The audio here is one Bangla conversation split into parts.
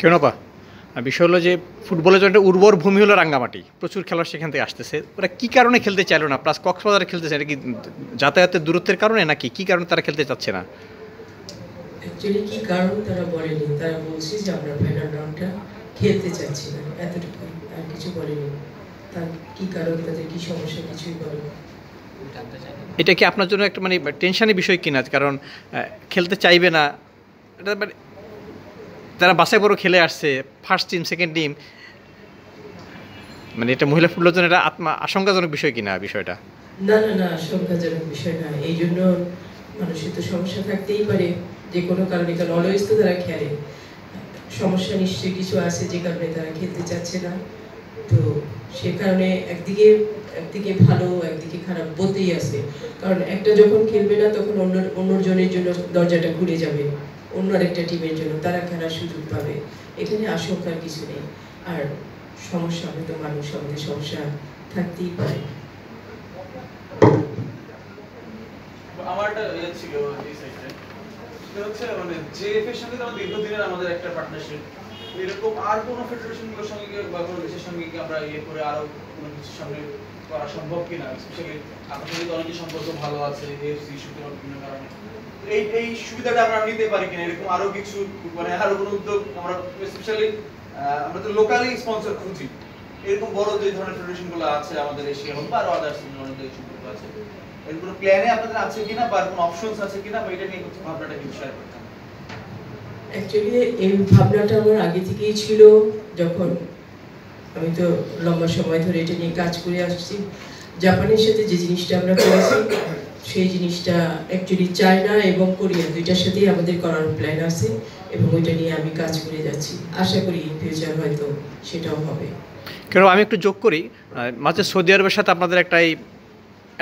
কেন পা বিষয় হলো যে ফুটবলের জন্য একটা উর্বর ভূমি হলো রাঙ্গামাটি, প্রচুর খেলোয়াড় সেখান থেকে আসতেছে। ওরা কী কারণে খেলতে চাইলো না? প্লাস কক্সবাজারে খেলতে চায়, এটা কি যাতায়াতের দূরত্বের কারণে নাকি কী কারণে তারা খেলতে চাচ্ছে না? অ্যাকচুয়ালি কি কারণ তারা বলেনি, তারা বলছে যে আমরা ফাইনাল রাউন্ডটা খেলতে চাচ্ছি না, এতটুকুই, আর কিছু বলেনি। তার কি কারণ, তাদের কি সমস্যা, কিছুই বলেনি। এটা কি আপনার জন্য একটা মানে টেনশনের বিষয় কিনা? কারণ খেলতে চাইবে না, এটা মানে তারা বাসায় বড় খেলে আসছে, ফার্স্ট টিম সেকেন্ড টিম, মানে এটা মহিলা ফুটবলের জন্য এটা আশঙ্কাজনক বিষয় কিনা বিষয়টা? না না না, আশঙ্কাজনক বিষয় না। এই জন্য মানুষের তো সমস্যা থাকতেই পারে যে কোনো কারণে, কারণ অলওয়েজ তো তারা খেলে। সমস্যা নিশ্চয়ই কিছু আছে যে কারণে তারা খেলতে চাচ্ছে না। তো সে কারণে একদিকে ভালো একদিকে খারাপ বলতেই আছে। কারণ একটা যখন খেলবে না তখন অন্যজনের জন্য দরজাটা খুলে যাবে, অন্য আরেকটা টিমের জন্য তারা খেলার সুযোগ পাবে। এখানে আশঙ্কার কিছু নেই। আর সমস্যা হয়তো মানুষ, আমাদের সমস্যা থাকতেই পারে। আমার একটা ছিল এই সাইডে, সেটা হচ্ছে মানে জেএফ এর সঙ্গে তো দীর্ঘদিনের আমাদের একটা পার্টনারশিপ। এরকম আর কোনো ফেডারেশনগুলোর সঙ্গে বা কোনো দেশের সঙ্গে কি আমরা করে আরো কোনো কিছুর সঙ্গে করা সম্ভব কিনা? স্পেশালি আপনার সঙ্গে তো অনেকের সম্পর্ক ভালো আছে এএফসি সুতরাং বিভিন্ন কারণে এই সুবিধাটা আমরা নিতে পারি কিনা? এরকম আরো কিছু মানে আরো কোনো উদ্যোগ আমরা স্পেশালি আমরা তো লোকালি স্পন্সর খুঁজি। এরকম বড় যে ধরনের ফেডারেশনগুলো আছে আমাদের এশিয়া হোক বা আরো আদার্স অনেক সম্পর্ক আছে, এর কোনো প্ল্যানে আপনাদের আছে কিনা বা কোনো অপশনস আছে কিনা, বা এটা নিয়ে কিছু ভাবনাটা কি শেয়ার করতেন? অ্যাকচুয়ালি এই ভাবনাটা আমার আগে থেকেই ছিল। যখন আমি তো লম্বা সময় ধরে এটা নিয়ে কাজ করে আসছি, জাপানের সাথে যে জিনিসটা আমরা করেছি সেই জিনিসটা অ্যাকচুয়ালি চায়না এবং কোরিয়া দুইটার সাথেই আমাদের করার প্ল্যান আছে, এবং ওইটা নিয়ে আমি কাজ করে যাচ্ছি। আশা করি ইন ফিউচার হয়তো সেটাও হবে। কেন আমি একটু যোগ করি, মাঝে সৌদি আরবের সাথে আপনাদের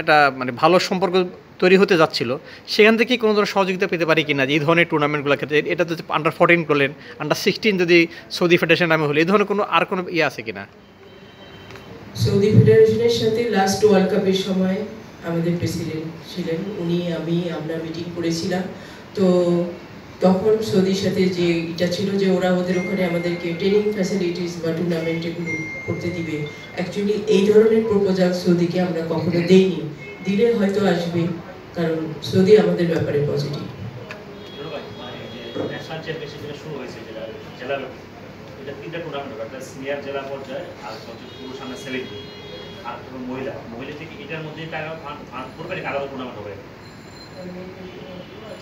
একটা মানে ভালো সম্পর্ক তৈরি হতে যাচ্ছিল, সেখান থেকে কোনো ধরনের সহযোগিতা পেতে পারি কিনা যে এই ধরনের টুর্নামেন্টগুলো ক্ষেত্রে? এটা যদি আন্ডার 14 করলেন, আন্ডার 16 যদি সৌদি ফেডারেশন নামে হলে, এই ধরনের কোনো ইয়ে আছে কিনা? সৌদি ফেডারেশনের সাথে লাস্ট ওয়ার্ল্ড কাপের সময় আমাদের প্রেসিডেন্ট ছিলেন, আমরা মিটিং করেছিলাম। তো তখন সৌদির সাথে যে এটা ছিল যে ওরা ওদের ওখানে আমাদেরকে ট্রেনিং ফ্যাসিলিটিস বা টুর্নামেন্ট এগুলো করতে দিবে। অ্যাকচুয়ালি এই ধরনের প্রপোজাল সৌদিকে আমরা কখনো দেইনি, দিলে হয়তো আসবে, কারণ সৌদি আমাদের ব্যাপারে পজিটিভ। এটা তিনটা টুর্নামেন্ট হবে, একটা সিনিয়র জেলা পর্যায়ে, আর হচ্ছে পুরুষ আমরা সেলেক্ট আর মহিলা থেকে এটার মধ্যে টাকা ফান্ড করবে, আলাদা টুর্নামেন্ট হবে।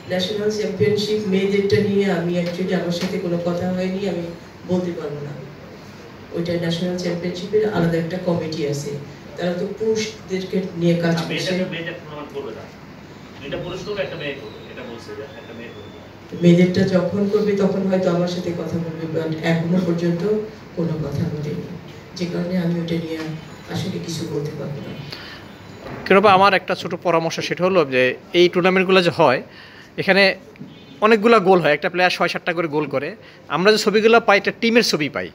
ন্যাশনাল চ্যাম্পিয়নশিপ মেয়েদেরটা নিয়ে আমি অ্যাকচুয়ালি আমার সাথে কোনো কথা হয়নি, আমি বলতে পারবো না। ওইটা ন্যাশনাল চ্যাম্পিয়নশিপের আলাদা একটা কমিটি আছে, তারা তো পুরুষদেরকে নিয়ে কাজ করছে। মেয়েদের টুর্নামেন্ট করবে না, এটা পুরুষ করবে, একটা মেয়ে করবে, এটা বলছে যে একটা মেয়ে করবে। মেয়েদেরটা যখন করবে তখন হয়তো আমার সাথে কথা বলবে, বাট এখনো পর্যন্ত কোনো কথা বলেনি, যে কারণে আমি ওটা নিয়ে আসলে কিছু বলতে পারবো না। কেন আমার একটা ছোট পরামর্শ, সেটা হলো যে এই টুর্নামেন্টগুলো যে হয়, এখানে অনেকগুলো গোল হয়, একটা প্লেয়ার 6-7টা করে গোল করে। আমরা যে ছবিগুলো পাই একটা টিমের ছবি পাই,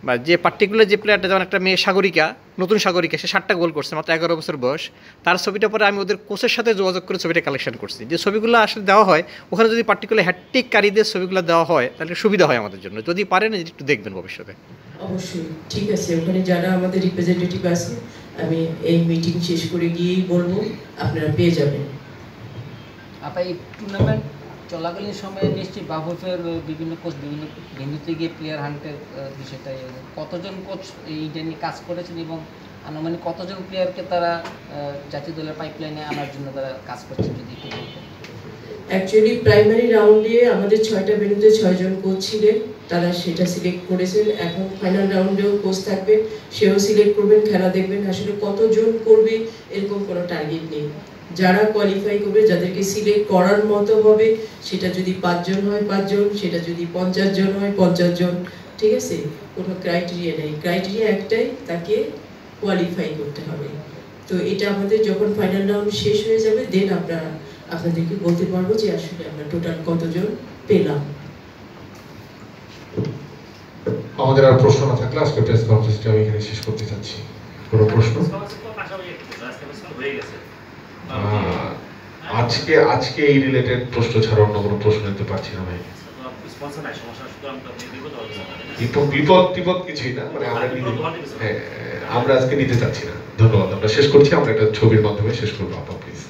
বা যে পার্টিকুলার যে প্লেয়ারটা, যেমন একটা মেয়ে সাগরিকা, নতুন সাগরিকা, সে 7টা গোল করছে, মাত্র 11 বছর বয়স। তার ছবিটা পরে আমি ওদের কোচের সাথে যোগাযোগ করে ছবিটা কালেকশন করছি। যে ছবিগুলো আসলে দেওয়া হয় ওখানে, যদি পার্টিকুলার হ্যাটট্রিককারীদের ছবিগুলো দেওয়া হয় তাহলে সুবিধা হয় আমাদের জন্য। যদি পারেন একটু দেখবেন ভবিষ্যতে। অবশ্যই, ঠিক আছে। ওখানে যারা আমাদের রিপ্রেজেন্টেটিভ আছে, আমি এই মিটিং শেষ করে গিয়েই বলবো, আপনারা পেয়ে যাবেন। এই টুর্নামেন্ট চলাকালীন সময়ে নিশ্চয়ই বাফুফের বিভিন্ন কোচ বিভিন্ন ভেন্যুতে গিয়ে প্লেয়ার হান্টের বিষয়টা, কতজন কোচ এইটা নিয়ে কাজ করেছেন এবং আনুমানিক কতজন প্লেয়ারকে তারা জাতীয় দলের পাইপলাইনে আনার জন্য তারা কাজ করছেন, যদি একটু বলতেন। অ্যাকচুয়ালি প্রাইমারি রাউন্ডে আমাদের 6টা ভেন্যুতে 6 জন কোচ ছিলেন, তারা সেটা সিলেক্ট করেছেন। এখন ফাইনাল রাউন্ডেও কোচ থাকবে, সেও সিলেক্ট করবেন, খেলা দেখবেন। আসলে কতজন করবে এরকম কোনো টার্গেট নেই। যারা কোয়ালিফাই করবে, যাদেরকে সিলেক্ট করার মতো হবে, সেটা যদি 5 জন হয় 5 জন, সেটা যদি 50 জন হয় 50 জন, ঠিক আছে? কোনো ক্রাইটেরিয়া নেই, ক্রাইটেরিয়া একটাই, তাকে কোয়ালিফাই করতে হবে। তো এটা আমাদের যখন ফাইনাল রাউন্ড শেষ হয়ে যাবে, দেন আপনাদেরকে বলতে পারবো যে আসলে আমরা টোটাল কতজন পেলাম। আমাদের আর প্রশ্ন না থাকলে আজকে প্রেস কনফারেন্সটা আমি এখানে শেষ করতে চাচ্ছি। কোনো প্রশ্ন? আজকে এই রিলেটেড প্রশ্ন ছাড়া অন্য কোনো প্রশ্ন নিতে পারছি না ভাই। স্পন্সর নাই সমস্যা, সুতরাং তো আপনি বিপদ হতে পারেন। বিপদ কিছুই না, মানে আমরা হ্যাঁ আমরা আজকে নিতে চাচ্ছি না। ধন্যবাদ, আমরা শেষ করছি, আমরা একটা ছবির মাধ্যমে শেষ করবো আপা প্লিজ।